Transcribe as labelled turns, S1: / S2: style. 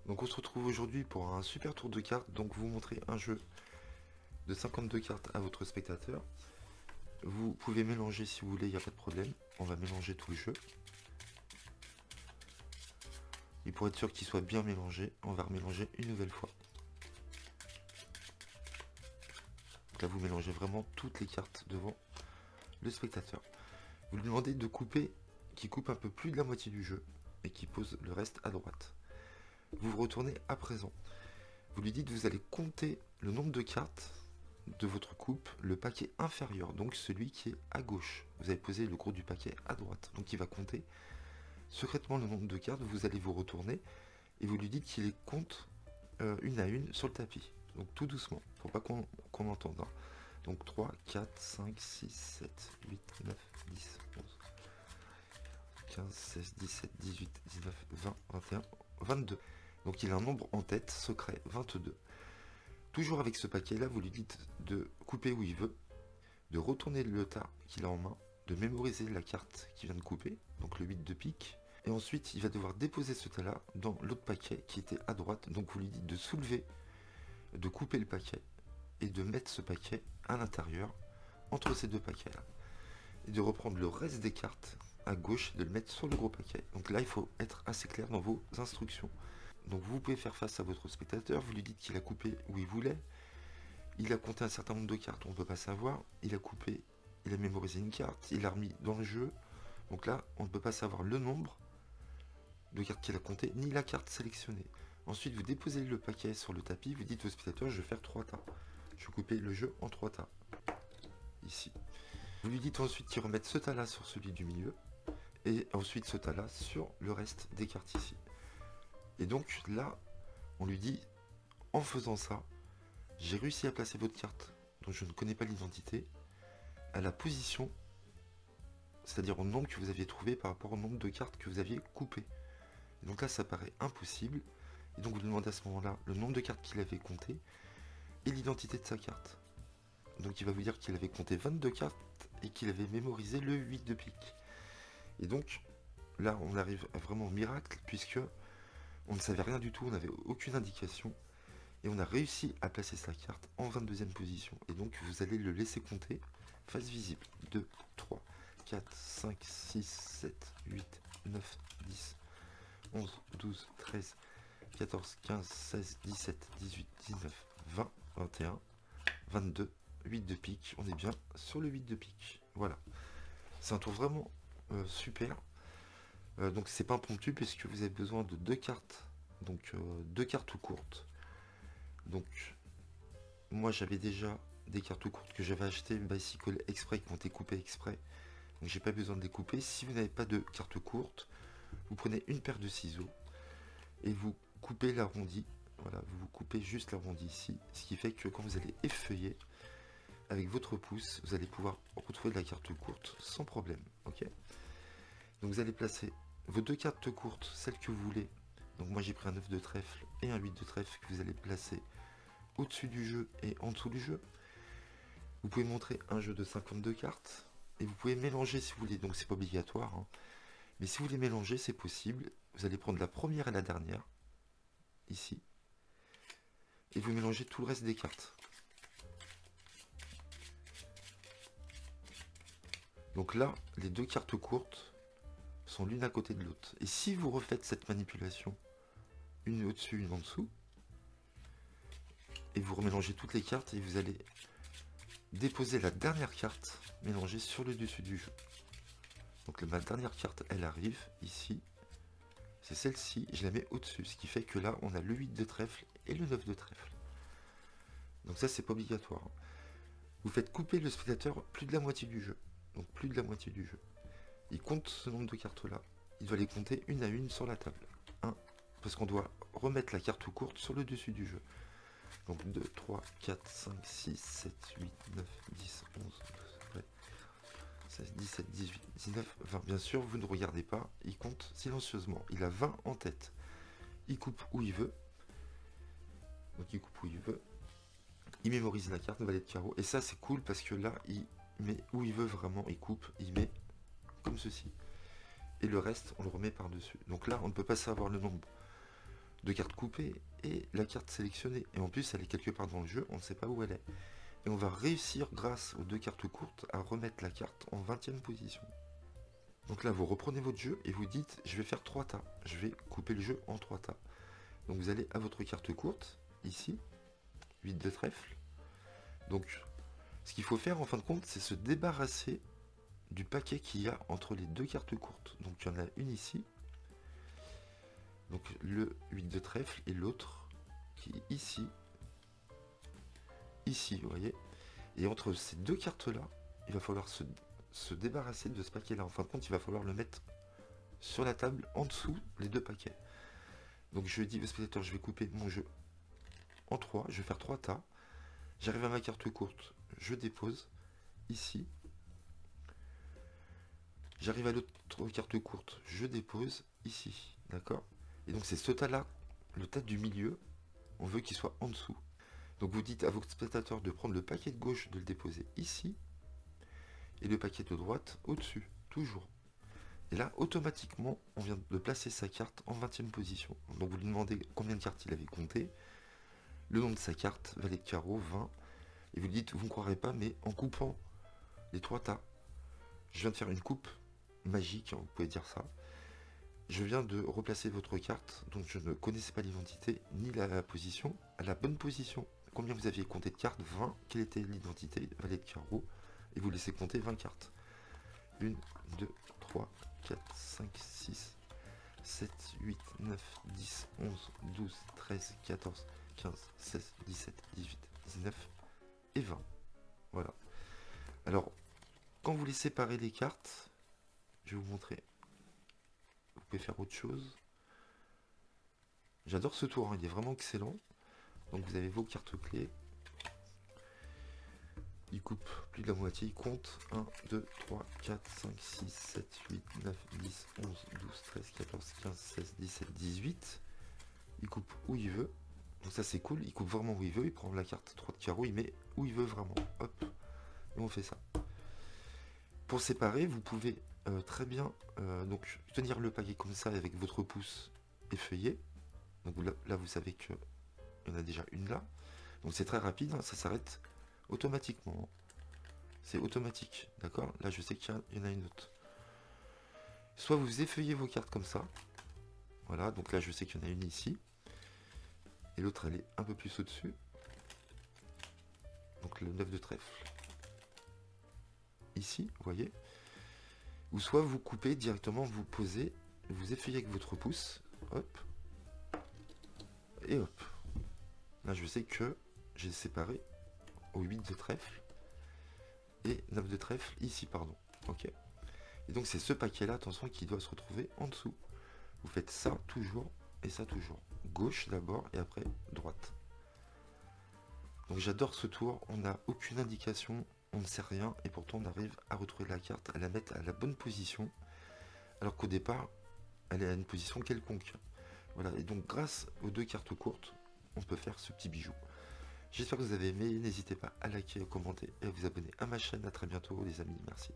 S1: Donc on se retrouve aujourd'hui pour un super tour de cartes. Donc vous montrez un jeu de 52 cartes à votre spectateur. Vous pouvez mélanger si vous voulez, il n'y a pas de problème. On va mélanger tout le jeu. Et pour être sûr qu'il soit bien mélangé, on va remélanger une nouvelle fois. Donc là vous mélangez vraiment toutes les cartes devant le spectateur. Vous lui demandez de couper, qui coupe un peu plus de la moitié du jeu et qui pose le reste à droite. Vous vous retournez à présent. Vous lui dites vous allez compter le nombre de cartes de votre coupe, le paquet inférieur, donc celui qui est à gauche. Vous avez posé le gros du paquet à droite, donc il va compter secrètement le nombre de cartes. Vous allez vous retourner et vous lui dites qu'il les compte une à une sur le tapis. Donc tout doucement, faut pas qu'on entende. Hein. Donc 3, 4, 5, 6, 7, 8, 9, 10, 11, 15, 16, 17, 18, 19, 20, 21, 22. Donc il a un nombre en tête, secret, 22. Toujours avec ce paquet-là, vous lui dites de couper où il veut, de retourner le tas qu'il a en main, de mémoriser la carte qu'il vient de couper, donc le 8 de pique. Et ensuite, il va devoir déposer ce tas-là dans l'autre paquet qui était à droite. Donc vous lui dites de soulever, de couper le paquet et de mettre ce paquet à l'intérieur, entre ces deux paquets-là. Et de reprendre le reste des cartes à gauche et de le mettre sur le gros paquet. Donc là, il faut être assez clair dans vos instructions. Donc vous pouvez faire face à votre spectateur, vous lui dites qu'il a coupé où il voulait, il a compté un certain nombre de cartes, on ne peut pas savoir, il a coupé, il a mémorisé une carte, il l'a remis dans le jeu, donc là on ne peut pas savoir le nombre de cartes qu'il a compté, ni la carte sélectionnée. Ensuite vous déposez le paquet sur le tapis, vous dites au spectateur je vais faire 3 tas, je vais couper le jeu en 3 tas, ici. Vous lui dites ensuite qu'il remette ce tas là sur celui du milieu, et ensuite ce tas là sur le reste des cartes ici. Et donc là, on lui dit, en faisant ça, j'ai réussi à placer votre carte, dont je ne connais pas l'identité, à la position, c'est-à-dire au nombre que vous aviez trouvé par rapport au nombre de cartes que vous aviez coupées. Et donc là, ça paraît impossible. Et donc vous lui demandez à ce moment-là le nombre de cartes qu'il avait compté et l'identité de sa carte. Donc il va vous dire qu'il avait compté 22 cartes et qu'il avait mémorisé le 8 de pique. Et donc là, on arrive vraiment au miracle, puisque on ne savait rien du tout, on n'avait aucune indication. Et on a réussi à placer sa carte en 22e position. Et donc vous allez le laisser compter face visible. 2, 3, 4, 5, 6, 7, 8, 9, 10, 11, 12, 13, 14, 15, 16, 17, 18, 19, 20, 21, 22, 8 de pique. On est bien sur le 8 de pique. Voilà. C'est un tour vraiment super. Donc c'est pas impromptu puisque vous avez besoin de 2 cartes. Donc 2 cartes tout courtes. Donc moi j'avais déjà des cartes tout courtes que j'avais achetées Bicycle exprès, qui ont été coupées exprès. Donc j'ai pas besoin de les couper. Si vous n'avez pas de cartes courtes, vous prenez une paire de ciseaux et vous coupez l'arrondi. Voilà, vous coupez juste l'arrondi ici. Ce qui fait que quand vous allez effeuiller avec votre pouce, vous allez pouvoir retrouver de la carte courte sans problème. Ok. Donc vous allez placer vos 2 cartes courtes, celles que vous voulez. Donc moi j'ai pris un 9 de trèfle et un 8 de trèfle que vous allez placer au-dessus du jeu et en dessous du jeu. Vous pouvez montrer un jeu de 52 cartes et vous pouvez mélanger si vous voulez, donc c'est pas obligatoire. Hein. Mais si vous voulez mélanger, c'est possible. Vous allez prendre la première et la dernière, ici, et vous mélangez tout le reste des cartes. Donc là, les 2 cartes courtes sont l'une à côté de l'autre. Et si vous refaites cette manipulation, une au-dessus, une en dessous, et vous remélangez toutes les cartes et vous allez déposer la dernière carte mélangée sur le dessus du jeu. Donc ma dernière carte, elle arrive ici. C'est celle-ci, je la mets au-dessus. Ce qui fait que là, on a le 8 de trèfle et le 9 de trèfle. Donc ça, c'est pas obligatoire. Vous faites couper le spectateur plus de la moitié du jeu. Donc plus de la moitié du jeu. Il compte ce nombre de cartes-là. Il doit les compter une à une sur la table. 1. Parce qu'on doit remettre la carte courte sur le dessus du jeu. Donc 2, 3, 4, 5, 6, 7, 8, 9, 10, 11, 12, 13, 16, 17, 18, 19, 20. Bien sûr, vous ne regardez pas, il compte silencieusement. Il a 20 en tête. Il coupe où il veut. Donc il coupe où il veut. Il mémorise la carte, valet de carreau. Et ça, c'est cool parce que là, il met où il veut vraiment. Il coupe, il met comme ceci. Et le reste, on le remet par-dessus. Donc là, on ne peut pas savoir le nombre 2 cartes coupées et la carte sélectionnée. Et en plus, elle est quelque part dans le jeu, on ne sait pas où elle est. Et on va réussir, grâce aux 2 cartes courtes, à remettre la carte en 20e position. Donc là, vous reprenez votre jeu et vous dites, je vais faire 3 tas. Je vais couper le jeu en 3 tas. Donc vous allez à votre carte courte, ici, 8 de trèfle. Donc, ce qu'il faut faire en fin de compte, c'est se débarrasser du paquet qu'il y a entre les 2 cartes courtes. Donc il y en a une ici, donc le 8 de trèfle, et l'autre qui est ici, vous voyez. Et entre ces 2 cartes-là, il va falloir se débarrasser de ce paquet-là. En fin de compte, il va falloir le mettre sur la table, en dessous, les 2 paquets. Donc je dis au spectateur, je vais couper mon jeu en 3, je vais faire 3 tas. J'arrive à ma carte courte, je dépose ici. J'arrive à l'autre carte courte, je dépose ici, d'accord? Et donc c'est ce tas-là, le tas du milieu, on veut qu'il soit en dessous. Donc vous dites à vos spectateurs de prendre le paquet de gauche, de le déposer ici, et le paquet de droite au-dessus, toujours. Et là, automatiquement, on vient de placer sa carte en 20e position. Donc vous lui demandez combien de cartes il avait compté, le nom de sa carte, valet de carreau, 20, et vous lui dites, vous ne croirez pas, mais en coupant les 3 tas, je viens de faire une coupe magique, vous pouvez dire ça. Je viens de replacer votre carte, donc je ne connaissais pas l'identité ni la position, à la bonne position. Combien vous aviez compté de cartes? 20. Quelle était l'identité? Valet de carreau. Et vous laissez compter 20 cartes. 1, 2, 3, 4, 5, 6, 7, 8, 9, 10, 11, 12, 13, 14, 15, 16, 17, 18, 19 et 20. Voilà. Alors, quand vous les séparez les cartes, je vais vous montrer. Vous pouvez faire autre chose. J'adore ce tour, hein, il est vraiment excellent. Donc vous avez vos cartes clés. Il coupe plus de la moitié, il compte 1, 2, 3, 4, 5, 6, 7, 8, 9, 10, 11, 12, 13, 14, 15, 16, 17, 18. Il coupe où il veut. Donc ça c'est cool, il coupe vraiment où il veut, il prend la carte 3 de carreau, il met où il veut vraiment. Hop, et on fait ça. Pour séparer, vous pouvez très bien donc tenir le paquet comme ça avec votre pouce effeuillé. Donc là vous savez qu'il y en a déjà une là. Donc c'est très rapide, hein, ça s'arrête automatiquement. C'est automatique, d'accord? Là je sais qu'il y en a une autre. Soit vous effeuillez vos cartes comme ça. Voilà, donc là je sais qu'il y en a une ici. Et l'autre elle est un peu plus au-dessus. Donc le 9 de trèfle. Ici, vous voyez. Ou soit vous coupez directement, vous posez, vous effeuillez avec votre pouce. Hop. Et hop. Là je sais que j'ai séparé au 8 de trèfle et 9 de trèfle ici, pardon. Ok. Et donc c'est ce paquet là, attention, qui doit se retrouver en dessous. Vous faites ça toujours et ça toujours. Gauche d'abord et après droite. Donc j'adore ce tour, on n'a aucune indication, on ne sait rien et pourtant on arrive à retrouver la carte, à la mettre à la bonne position alors qu'au départ elle est à une position quelconque. Voilà, et donc grâce aux 2 cartes courtes, on peut faire ce petit bijou. J'espère que vous avez aimé, n'hésitez pas à liker, à commenter et à vous abonner à ma chaîne. À très bientôt les amis, merci.